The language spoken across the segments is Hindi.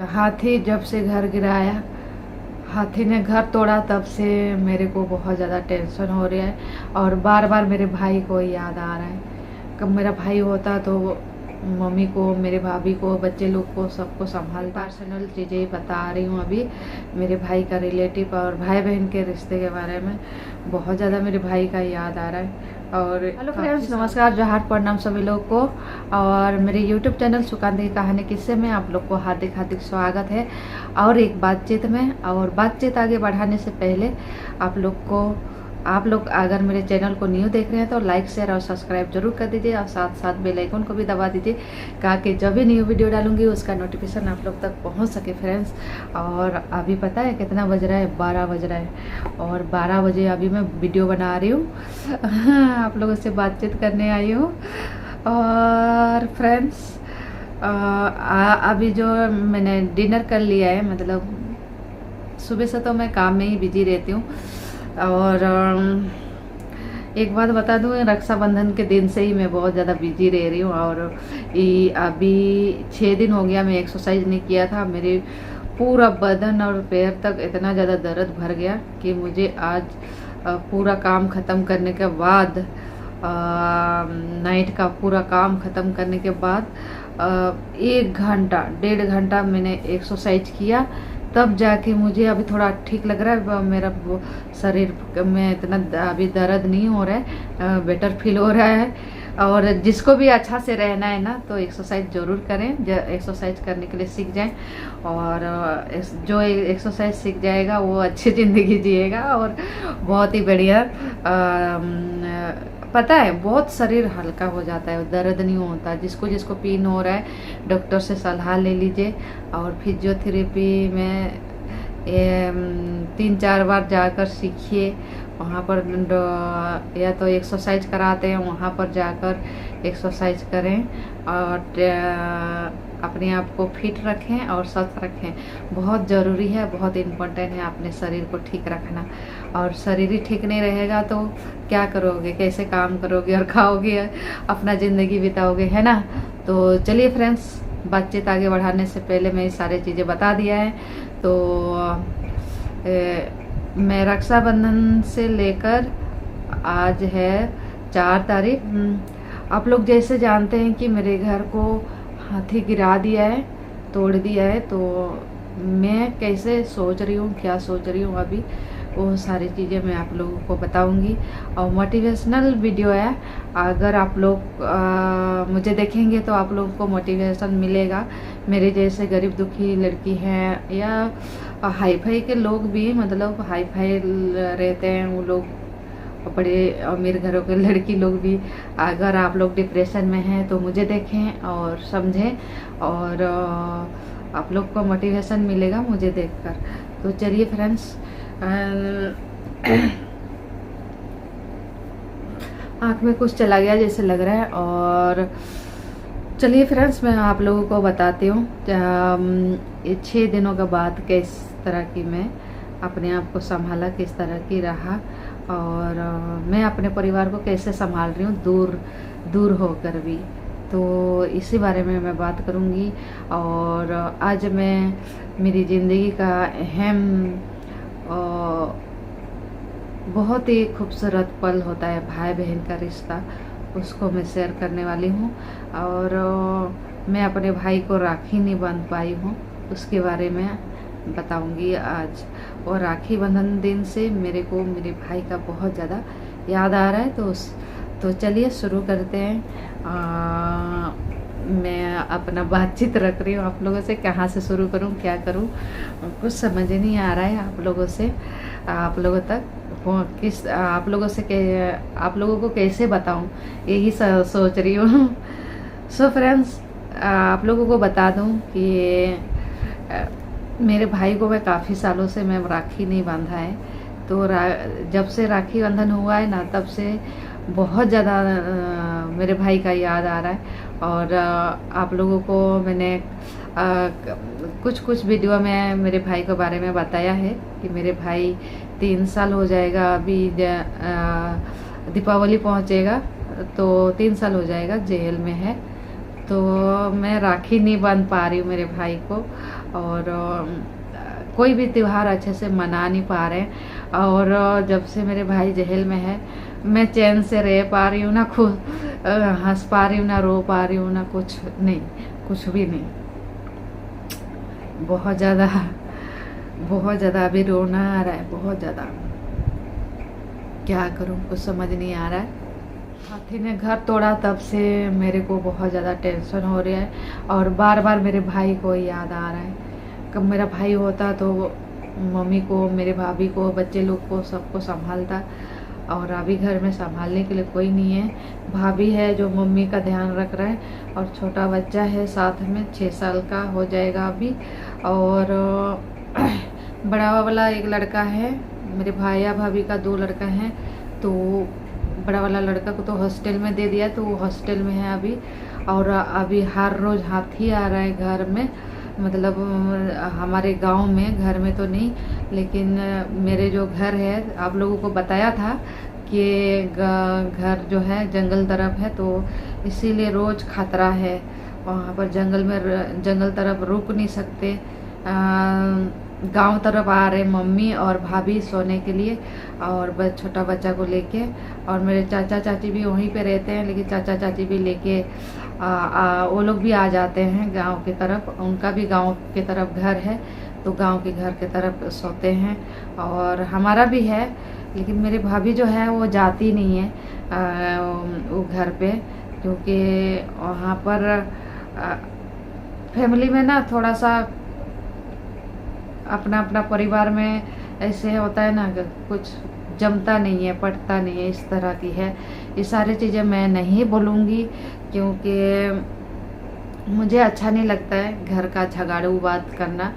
हाथी जब से घर गिराया, हाथी ने घर तोड़ा, तब से मेरे को बहुत ज़्यादा टेंशन हो रहा है और बार बार मेरे भाई को याद आ रहा है। कब मेरा भाई होता तो मम्मी को, मेरे भाभी को, बच्चे लोग को, सबको संभालता। पर्सनल चीज़ें बता रही हूँ अभी, मेरे भाई का रिलेटिव और भाई बहन के रिश्ते के बारे में बहुत ज़्यादा मेरे भाई का याद आ रहा है। और हेलो फ्रेंड्स, नमस्कार, जोहार, प्रणाम सभी लोग को। और मेरे YouTube चैनल सुकांत की कहानी किस्से में आप लोग को हार्दिक हार्दिक स्वागत है। और एक बातचीत में, और बातचीत आगे बढ़ाने से पहले आप लोग अगर मेरे चैनल को न्यू देख रहे हैं तो लाइक, शेयर और सब्सक्राइब जरूर कर दीजिए और साथ साथ बेल आइकन को भी दबा दीजिए ताकि जब भी न्यू वीडियो डालूंगी उसका नोटिफिकेशन आप लोग तक पहुंच सके फ्रेंड्स। और अभी पता है कितना बज रहा है? 12 बज रहा है और 12 बजे अभी मैं वीडियो बना रही हूँ। आप लोगों से बातचीत करने आई हूँ। और फ्रेंड्स, अभी जो मैंने डिनर कर लिया है, मतलब सुबह से तो मैं काम में ही बिजी रहती हूँ। और एक बात बता दूँ, रक्षाबंधन के दिन से ही मैं बहुत ज़्यादा बिजी रह रही हूँ। और अभी 6 दिन हो गया मैं एक्सरसाइज नहीं किया था। मेरे पूरा बदन और पैर तक इतना ज़्यादा दर्द भर गया कि मुझे आज पूरा काम ख़त्म करने के बाद, नाइट का पूरा काम ख़त्म करने के बाद 1 घंटा मैंने एक्सरसाइज किया, तब जाके मुझे अभी थोड़ा ठीक लग रहा है। मेरा वो शरीर में इतना अभी दर्द नहीं हो रहा है, बेटर फील हो रहा है। और जिसको भी अच्छा से रहना है ना तो एक्सरसाइज ज़रूर करें, एक्सरसाइज करने के लिए सीख जाएं। और जो एक्सरसाइज सीख जाएगा वो अच्छी ज़िंदगी जिएगा और बहुत ही बढ़िया। पता है, बहुत शरीर हल्का हो जाता है, दर्द नहीं होता। जिसको जिसको पेन हो रहा है डॉक्टर से सलाह ले लीजिए। और फिजियोथेरेपी में 3-4 बार जाकर सीखिए। वहाँ पर या तो एक्सरसाइज कराते हैं, वहाँ पर जाकर एक्सरसाइज करें और अपने आप को फिट रखें और स्वस्थ रखें। बहुत ज़रूरी है, बहुत इम्पोर्टेंट है अपने शरीर को ठीक रखना। और शरीर ही ठीक नहीं रहेगा तो क्या करोगे, कैसे काम करोगे और खाओगे, अपना ज़िंदगी बिताओगे, है ना। तो चलिए फ्रेंड्स, बातचीत आगे बढ़ाने से पहले मैं ये सारी चीज़ें बता दिया है। तो मैं रक्षाबंधन से लेकर आज है 4 तारीख। आप लोग जैसे जानते हैं कि मेरे घर को हाथी गिरा दिया है, तोड़ दिया है। तो मैं कैसे सोच रही हूँ, क्या सोच रही हूँ, अभी वो सारी चीज़ें मैं आप लोगों को बताऊंगी। और मोटिवेशनल वीडियो है, अगर आप लोग मुझे देखेंगे तो आप लोगों को मोटिवेशन मिलेगा। मेरे जैसे गरीब दुखी लड़की हैं या हाई फाई के लोग भी, मतलब हाई फाई रहते हैं वो लोग, बड़े अमीर घरों के लड़की लोग भी, अगर आप लोग डिप्रेशन में हैं तो मुझे देखें और समझें और आप लोग को मोटिवेशन मिलेगा मुझे देखकर। तो चलिए फ्रेंड्स, आँख में कुछ चला गया जैसे लग रहा है। और चलिए फ्रेंड्स, मैं आप लोगों को बताती हूँ 6 दिनों के बाद किस तरह की मैं अपने आप को संभाला, किस तरह की रहा। और मैं अपने परिवार को कैसे संभाल रही हूँ दूर होकर भी। तो इसी बारे में मैं बात करूँगी। और आज मैं मेरी ज़िंदगी का अहम, बहुत ही खूबसूरत पल होता है भाई बहन का रिश्ता, उसको मैं शेयर करने वाली हूँ। और मैं अपने भाई को राखी नहीं बांध पाई हूँ, उसके बारे में बताऊंगी आज। और राखी बंधन दिन से मेरे को मेरे भाई का बहुत ज़्यादा याद आ रहा है। तो चलिए शुरू करते हैं। मैं अपना बातचीत रख रही हूँ आप लोगों से, कहाँ से शुरू करूँ, क्या करूँ, कुछ समझ नहीं आ रहा है। आप लोगों तक आप लोगों को कैसे बताऊँ, यही सोच रही हूँ। सो फ्रेंड्स, आप लोगों को बता दूँ कि मेरे भाई को मैं काफ़ी सालों से मैं राखी नहीं बांधा है। तो जब से राखी बंधन हुआ है ना, तब से बहुत ज़्यादा मेरे भाई का याद आ रहा है। और आप लोगों को मैंने कुछ वीडियो में मेरे भाई के बारे में बताया है कि मेरे भाई 3 साल हो जाएगा, अभी दीपावली पहुंचेगा तो 3 साल हो जाएगा, जेल में है। तो मैं राखी नहीं बांध पा रही हूँ मेरे भाई को। और कोई भी त्योहार अच्छे से मना नहीं पा रहे हैं। और जब से मेरे भाई जेल में है मैं चैन से रह पा रही हूँ ना, खुद हंस पा रही हूँ ना, रो पा रही हूँ ना, कुछ नहीं, कुछ भी नहीं। बहुत ज़्यादा अभी रोना आ रहा है, बहुत ज़्यादा। क्या करूँ, कुछ समझ नहीं आ रहा है। हाथी ने घर तोड़ा तब से मेरे को बहुत ज़्यादा टेंशन हो रहा है और बार बार मेरे भाई को याद आ रहा है। कब मेरा भाई होता तो मम्मी को, मेरे भाभी को, बच्चे लोग को, सबको संभालता। और अभी घर में संभालने के लिए कोई नहीं है। भाभी है जो मम्मी का ध्यान रख रहा है और छोटा बच्चा है साथ में, 6 साल का हो जाएगा अभी। और बड़ा वाला एक लड़का है, मेरे भाई या भाभी का 2 लड़का हैं। तो बड़ा वाला लड़का को तो हॉस्टल में दे दिया, तो वो हॉस्टल में है अभी। और अभी हर रोज़ हाथी आ रहा है घर में, मतलब हमारे गांव में, घर में तो नहीं, लेकिन मेरे जो घर है, आप लोगों को बताया था कि घर जो है जंगल तरफ है, तो इसीलिए रोज़ खतरा है वहाँ पर। जंगल तरफ रुक नहीं सकते। गांव तरफ आ रहे मम्मी और भाभी सोने के लिए, और छोटा बच्चा को लेके। और मेरे चाचा चाची भी वहीं पे रहते हैं, लेकिन चाचा चाची भी लेके वो लोग भी आ जाते हैं गांव की तरफ। उनका भी गांव की तरफ घर है, तो गांव के घर की तरफ सोते हैं। और हमारा भी है, लेकिन मेरी भाभी जो है वो जाती नहीं है वो घर पे, क्योंकि वहाँ पर फैमिली में ना थोड़ा सा अपना अपना परिवार में ऐसे होता है ना, कुछ जमता नहीं है, पटता नहीं है, इस तरह की है। ये सारी चीज़ें मैं नहीं बोलूँगी, क्योंकि मुझे अच्छा नहीं लगता है घर का झगड़ू बात करना।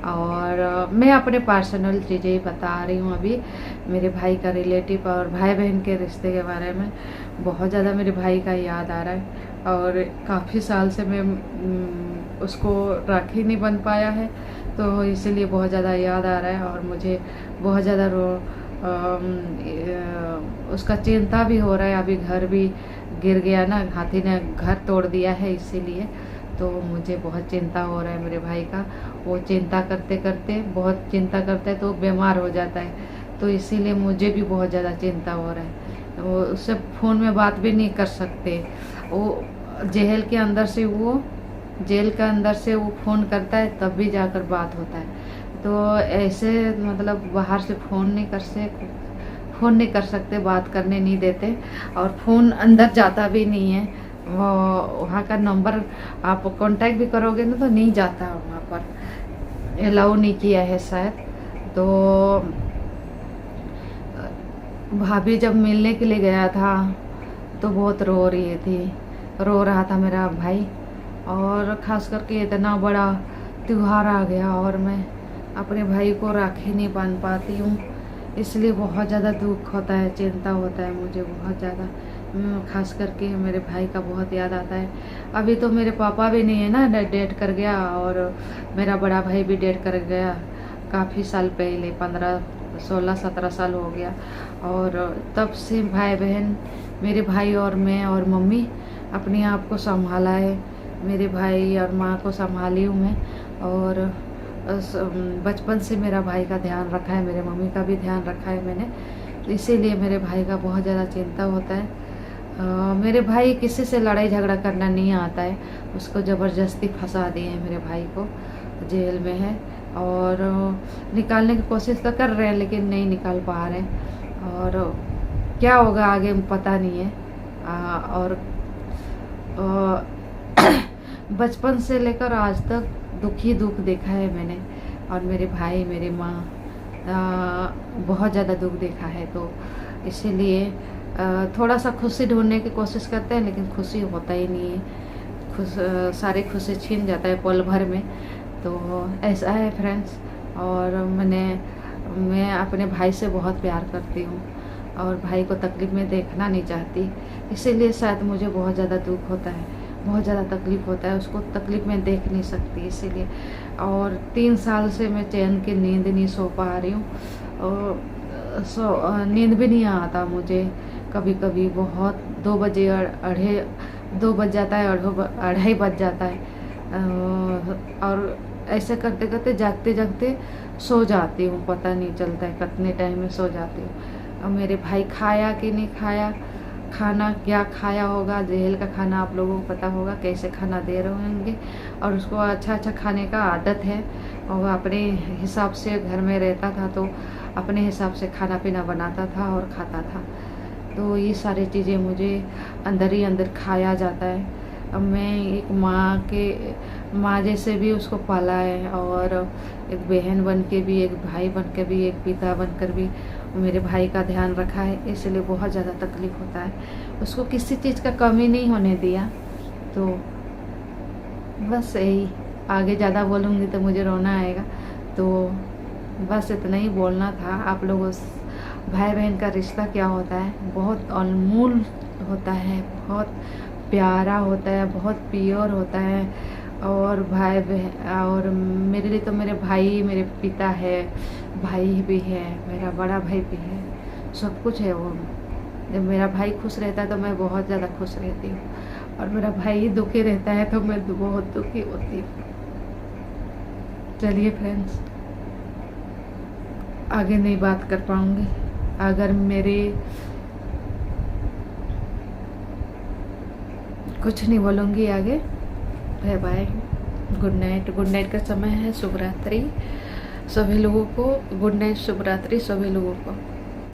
और मैं अपने पर्सनल चीज़ें ही बता रही हूँ अभी। मेरे भाई का रिलेटिव और भाई बहन के रिश्ते के बारे में बहुत ज़्यादा मेरे भाई का याद आ रहा है। और काफ़ी साल से मैं उसको राखी नहीं बन पाया है, तो इसीलिए बहुत ज़्यादा याद आ रहा है। और मुझे बहुत ज़्यादा उसका चिंता भी हो रहा है। अभी घर भी गिर गया ना, हाथी ने घर तोड़ दिया है, इसीलिए तो मुझे बहुत चिंता हो रहा है मेरे भाई का। वो चिंता करते करते, बहुत चिंता करता है तो बीमार हो जाता है, तो इसीलिए मुझे भी बहुत ज़्यादा चिंता हो रहा है। वो उससे फ़ोन में बात भी नहीं कर सकते। वो जेल के अंदर से वो फ़ोन करता है, तब भी जाकर बात होता है। तो ऐसे मतलब बाहर से फ़ोन नहीं कर सकते, बात करने नहीं देते। और फ़ोन अंदर जाता भी नहीं है, वो वहाँ का नंबर आप कांटेक्ट भी करोगे ना तो नहीं जाता, वहाँ पर अलाउ नहीं किया है शायद। तो भाभी जब मिलने के लिए गया था तो बहुत रो रहा था मेरा भाई। और ख़ास करके इतना बड़ा त्यौहार आ गया और मैं अपने भाई को राखी नहीं बांध पाती हूँ, इसलिए बहुत ज़्यादा दुख होता है, चिंता होता है मुझे बहुत ज़्यादा। ख़ास करके मेरे भाई का बहुत याद आता है। अभी तो मेरे पापा भी नहीं है ना, डेथ कर गया, और मेरा बड़ा भाई भी डेथ कर गया काफ़ी साल पहले, 15, 16, 17 साल हो गया। और तब से भाई बहन, मेरे भाई और मैं और मम्मी अपने आप को संभाला है। मेरे भाई और माँ को संभाली हूँ मैं, और बचपन से मेरा भाई का ध्यान रखा है, मेरे मम्मी का भी ध्यान रखा है मैंने, इसीलिए मेरे भाई का बहुत ज़्यादा चिंता होता है। मेरे भाई किसी से लड़ाई झगड़ा करना नहीं आता है, उसको ज़बरदस्ती फंसा दिए हैं, मेरे भाई को जेल में है। और निकालने की कोशिश तो कर रहे हैं, लेकिन नहीं निकाल पा रहे हैं। और क्या होगा आगे पता नहीं है। और बचपन से लेकर आज तक दुख देखा है मैंने, और मेरे भाई, मेरी माँ, बहुत ज़्यादा दुख देखा है। तो इसीलिए थोड़ा सा खुशी ढूंढने की कोशिश करते हैं, लेकिन खुशी होता ही नहीं है। सारी खुशी छीन जाता है पल भर में। तो ऐसा है फ्रेंड्स। और मैं अपने भाई से बहुत प्यार करती हूँ, और भाई को तकलीफ़ में देखना नहीं चाहती, इसीलिए शायद मुझे बहुत ज़्यादा दुख होता है, बहुत ज़्यादा तकलीफ़ होता है, उसको तकलीफ़ में देख नहीं सकती, इसीलिए। और 3 साल से मैं चैन की नींद नहीं सो पा रही हूँ, और नींद भी नहीं आता मुझे। कभी कभी बहुत 2 बजे, 2 बज जाता है, 2:30 बज जाता है। और ऐसे करते करते जागते जागते सो जाती हूँ, पता नहीं चलता है कितने टाइम में सो जाती हूँ। अब मेरे भाई खाया कि नहीं खाया, खाना क्या खाया होगा, जेल का खाना आप लोगों को पता होगा कैसे खाना दे रहे होंगे। और उसको अच्छा अच्छा खाने का आदत है, और वह अपने हिसाब से घर में रहता था तो अपने हिसाब से खाना पीना बनाता था और खाता था। तो ये सारी चीज़ें मुझे अंदर ही अंदर खाया जाता है। अब मैं एक माँ जैसे भी उसको पाला है, और एक बहन बन के भी, एक भाई बन के भी, एक पिता बनकर भी मेरे भाई का ध्यान रखा है, इसलिए बहुत ज़्यादा तकलीफ़ होता है। उसको किसी चीज़ का कमी नहीं होने दिया। तो बस यही, आगे ज़्यादा बोलूँगी तो मुझे रोना आएगा। तो बस इतना ही बोलना था आप लोगों से। भाई बहन का रिश्ता क्या होता है, बहुत अनमोल होता है, बहुत प्यारा होता है, बहुत प्योर होता है। और भाई बहन, और मेरे लिए तो मेरे भाई मेरे पिता है, भाई भी है, मेरा बड़ा भाई भी है, सब कुछ है वो। जब मेरा भाई खुश रहता है तो मैं बहुत ज़्यादा खुश रहती हूँ, और मेरा भाई दुखी रहता है तो मैं बहुत दुखी होती हूँ। चलिए फ्रेंड्स, आगे नहीं बात कर पाऊँगी। अगर मेरे कुछ नहीं बोलूँगी आगे। Bye bye, good night. Good night का समय है, शुभ रात्रि सभी लोगों को। गुड नाइट, शुभ रात्रि सभी लोगों को।